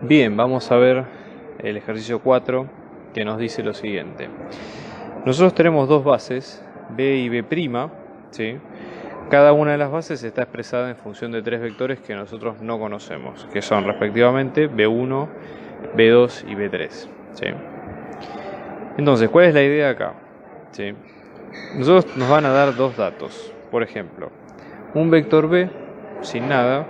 Bien, vamos a ver el ejercicio 4 que nos dice lo siguiente. Nosotros tenemos dos bases, B y B', ¿sí? Cada una de las bases está expresada en función de tres vectores que nosotros no conocemos, que son respectivamente B1, B2 y B3, ¿sí? Entonces, ¿cuál es la idea acá? ¿Sí? Nosotros nos van a dar dos datos. Por ejemplo, un vector B sin nada,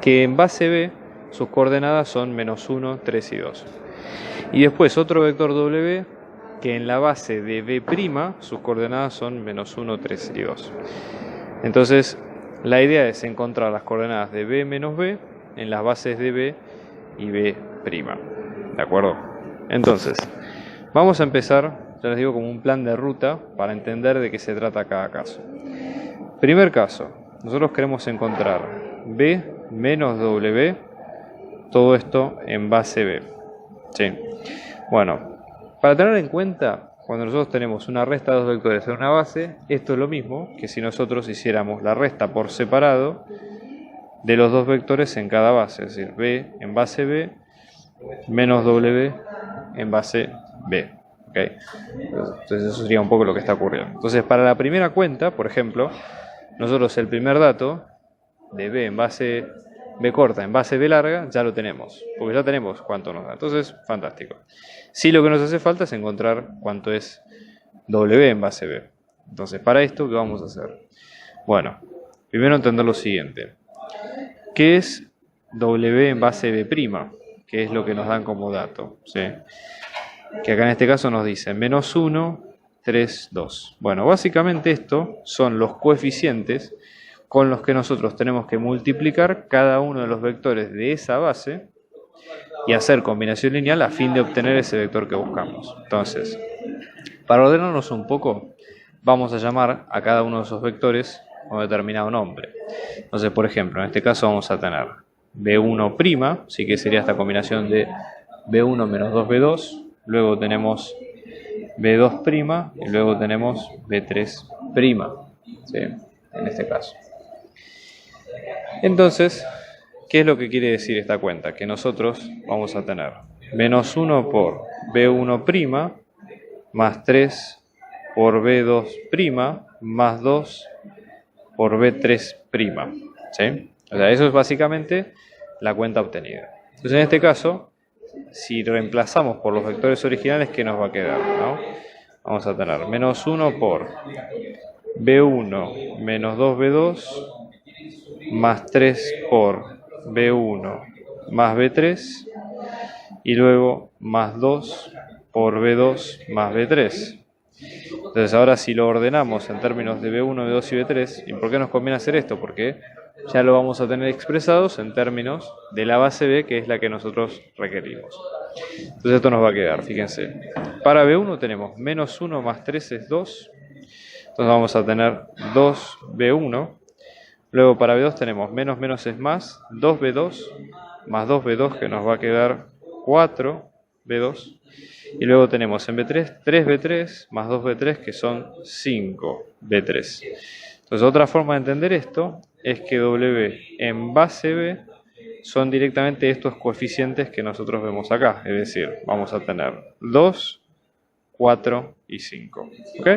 que en base B sus coordenadas son -1, 3 y 2. Y después otro vector W que en la base de B' sus coordenadas son -1, 3 y 2. Entonces, la idea es encontrar las coordenadas de B menos B en las bases de B y B'. ¿De acuerdo? Entonces, vamos a empezar, ya les digo, como un plan de ruta para entender de qué se trata cada caso. Primer caso, nosotros queremos encontrar B menos W, todo esto en base B. ¿Sí? Bueno, para tener en cuenta, cuando nosotros tenemos una resta de dos vectores en una base, esto es lo mismo que si nosotros hiciéramos la resta por separado de los dos vectores en cada base, es decir, B en base B menos W en base B. ¿Okay? Entonces eso sería un poco lo que está ocurriendo. Entonces, para la primera cuenta, por ejemplo, nosotros el primer dato de B en base B corta en base B larga ya lo tenemos, porque ya tenemos cuánto nos da. Entonces, fantástico. Sí, lo que nos hace falta es encontrar cuánto es W en base B. Entonces, para esto, ¿qué vamos a hacer? Bueno, primero entender lo siguiente. ¿Qué es W en base B'? Que es lo que nos dan como dato, ¿sí? Que acá en este caso nos dicen -1, 3, 2. Bueno, básicamente esto son los coeficientes con los que nosotros tenemos que multiplicar cada uno de los vectores de esa base y hacer combinación lineal a fin de obtener ese vector que buscamos. Entonces, para ordenarnos un poco, vamos a llamar a cada uno de esos vectores con determinado nombre. Entonces, por ejemplo, en este caso vamos a tener B1', así que sería esta combinación de B1 menos 2B2, luego tenemos B2' y luego tenemos B3', ¿sí? En este caso. Entonces, ¿qué es lo que quiere decir esta cuenta? Que nosotros vamos a tener -1 por B1' más 3 por B2' más 2 por B3', ¿sí? O sea, eso es básicamente la cuenta obtenida. Entonces, en este caso, si reemplazamos por los vectores originales, ¿qué nos va a quedar? ¿No? Vamos a tener -1 por B1 menos 2B2 más 3 por B1 más B3 y luego más 2 por B2 más B3. Entonces ahora si lo ordenamos en términos de B1, B2 y B3, ¿y por qué nos conviene hacer esto? Porque ya lo vamos a tener expresados en términos de la base B, que es la que nosotros requerimos. Entonces esto nos va a quedar, fíjense. Para B1 tenemos -1 más 3 es 2. Entonces vamos a tener 2B1. Luego para B2 tenemos menos menos es más, 2B2 más 2B2 que nos va a quedar 4B2. Y luego tenemos en B3 3B3 más 2B3 que son 5B3. Entonces otra forma de entender esto es que W en base B son directamente estos coeficientes que nosotros vemos acá. Es decir, vamos a tener 2, 4 y 5. ¿Ok?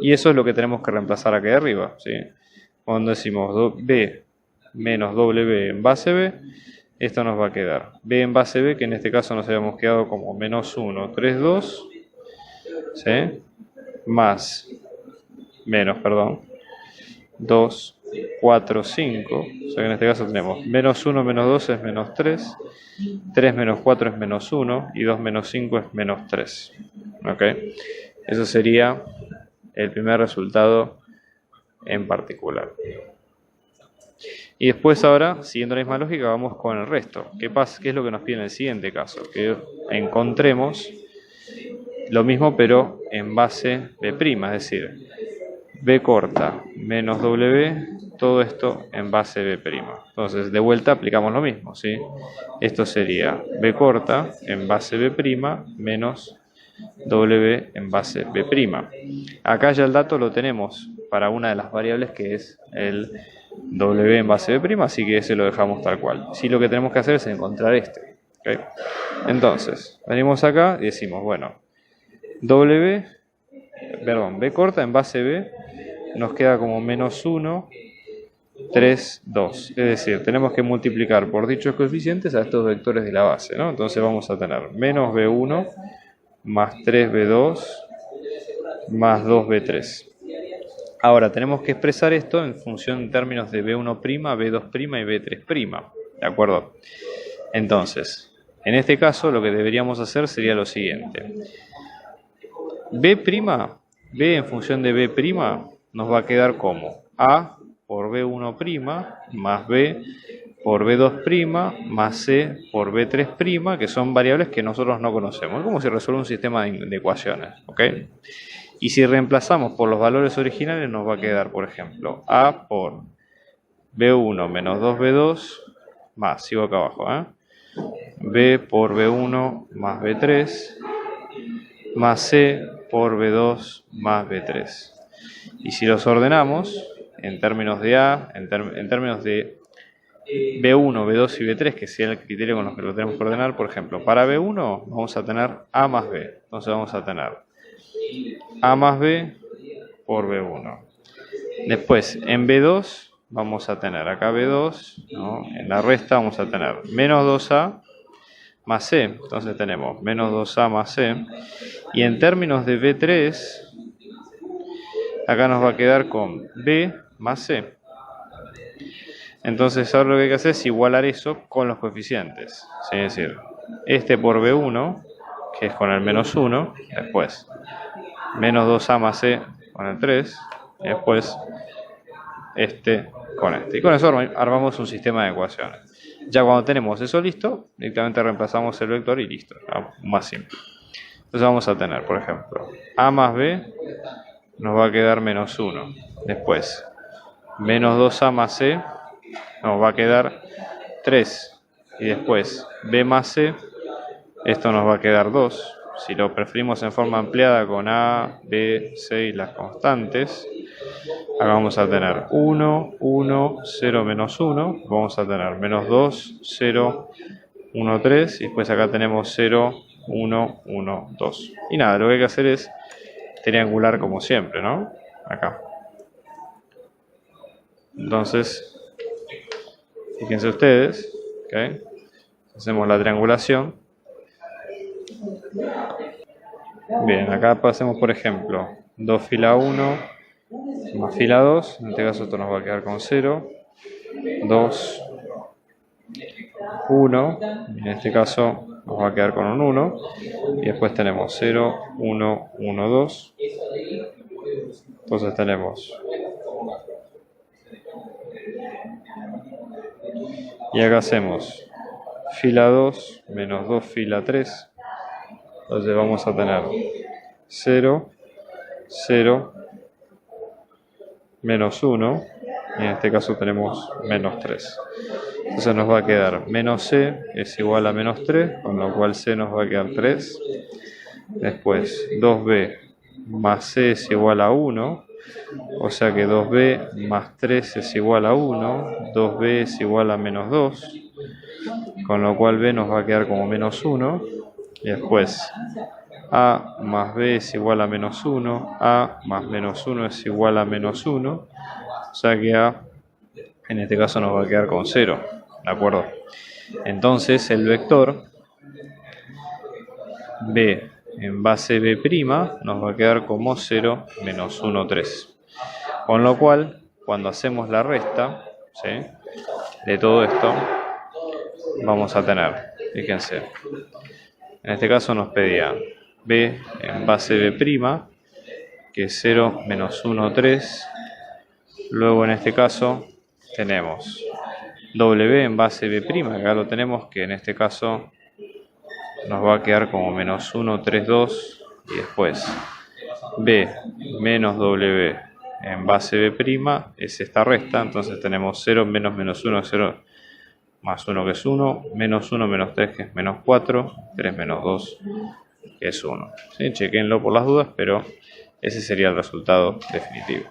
Y eso es lo que tenemos que reemplazar aquí arriba, ¿sí? Cuando decimos B menos W en base B, esto nos va a quedar B en base B, que en este caso nos habíamos quedado como -1, 3, 2, ¿sí? Más, menos, perdón, 2, 4, 5, o sea que en este caso tenemos -1 menos 2 es -3, 3 menos 4 es -1 y 2 menos 5 es -3. ¿Ok? Eso sería el primer resultado en particular. Y después ahora, siguiendo la misma lógica, vamos con el resto. ¿Qué es lo que nos pide en el siguiente caso? Que encontremos lo mismo pero en base B', es decir, B corta menos W, todo esto en base B'. Entonces, de vuelta aplicamos lo mismo, ¿sí? Esto sería B corta en base B' menos W en base B'. Acá ya el dato lo tenemos para una de las variables que es el W en base B', así que ese lo dejamos tal cual. Sí, lo que tenemos que hacer es encontrar este. ¿Okay? Entonces, venimos acá y decimos, bueno, B corta en base B nos queda como menos 1, 3, 2. Es decir, tenemos que multiplicar por dichos coeficientes a estos vectores de la base, ¿no? Entonces vamos a tener menos B1 más 3B2 más 2B3. Ahora, tenemos que expresar esto en función en términos de B1', B2' y B3', ¿de acuerdo? Entonces, en este caso lo que deberíamos hacer sería lo siguiente. B en función de B' nos va a quedar como A por B1' más B por B2' más C por B3', que son variables que nosotros no conocemos. Es como si resuelve un sistema de ecuaciones, ¿ok? Y si reemplazamos por los valores originales nos va a quedar, por ejemplo, A por B1 menos 2B2 más, sigo acá abajo, B por B1 más B3 más C por B2 más B3. Y si los ordenamos en términos de A, en términos de B1, B2 y B3, que sea el criterio con los que lo tenemos que ordenar, por ejemplo, para B1 vamos a tener A más B. Entonces vamos a tener A más B por B1. Después, en B2 vamos a tener acá B2, ¿no? En la resta vamos a tener menos 2A más C. Entonces tenemos menos 2A más C. Y en términos de B3, acá nos va a quedar con B más C. Entonces ahora lo que hay que hacer es igualar eso con los coeficientes. ¿Sí? Es decir, este por B1, que es con el menos 1, después menos 2A más C con el 3, y después este con este. Y con eso armamos un sistema de ecuaciones. Ya cuando tenemos eso listo, directamente reemplazamos el vector y listo, ¿no? Más simple. Entonces vamos a tener, por ejemplo, A más B nos va a quedar menos 1. Después, menos 2A más C nos va a quedar 3. Y después, B más C, esto nos va a quedar 2. Si lo preferimos en forma ampliada con A, B, C y las constantes, acá vamos a tener 1, 1, 0, menos 1. Vamos a tener menos 2, 0, 1, 3. Y después acá tenemos 0, 1, 1, 2. Y nada, lo que hay que hacer es triangular como siempre, ¿no? Acá. Entonces, fíjense ustedes, ¿ok? Hacemos la triangulación. Bien, acá pasemos, por ejemplo, 2 fila 1 más fila 2. En este caso esto nos va a quedar con 0. 2, 1. En este caso nos va a quedar con un 1. Y después tenemos 0, 1, 1, 2. Entonces tenemos. Y acá hacemos fila 2 menos 2 fila 3. Entonces vamos a tener 0, 0, menos 1. Y en este caso tenemos menos 3. Entonces nos va a quedar menos C es igual a menos 3, con lo cual C nos va a quedar 3. Después 2B más C es igual a 1. O sea que 2B más 3 es igual a 1. 2B es igual a menos 2. Con lo cual B nos va a quedar como menos 1. Y después A más B es igual a menos 1. A más menos 1 es igual a menos 1. O sea que A en este caso nos va a quedar con 0. ¿De acuerdo? Entonces el vector B en base B' nos va a quedar como 0, menos 1, 3. Con lo cual, cuando hacemos la resta, ¿sí?, de todo esto, vamos a tener, fíjense, en este caso nos pedía B en base B', que es 0, menos 1, 3. Luego en este caso tenemos W en base B', acá lo tenemos, que en este caso nos va a quedar como menos 1, 3, 2. Y después B menos W en base B' es esta resta. Entonces tenemos 0 menos menos 1, 0 más 1 que es 1, menos 1 menos 3 que es menos 4, 3 menos 2 que es 1. ¿Sí? Chequenlo por las dudas, pero ese sería el resultado definitivo.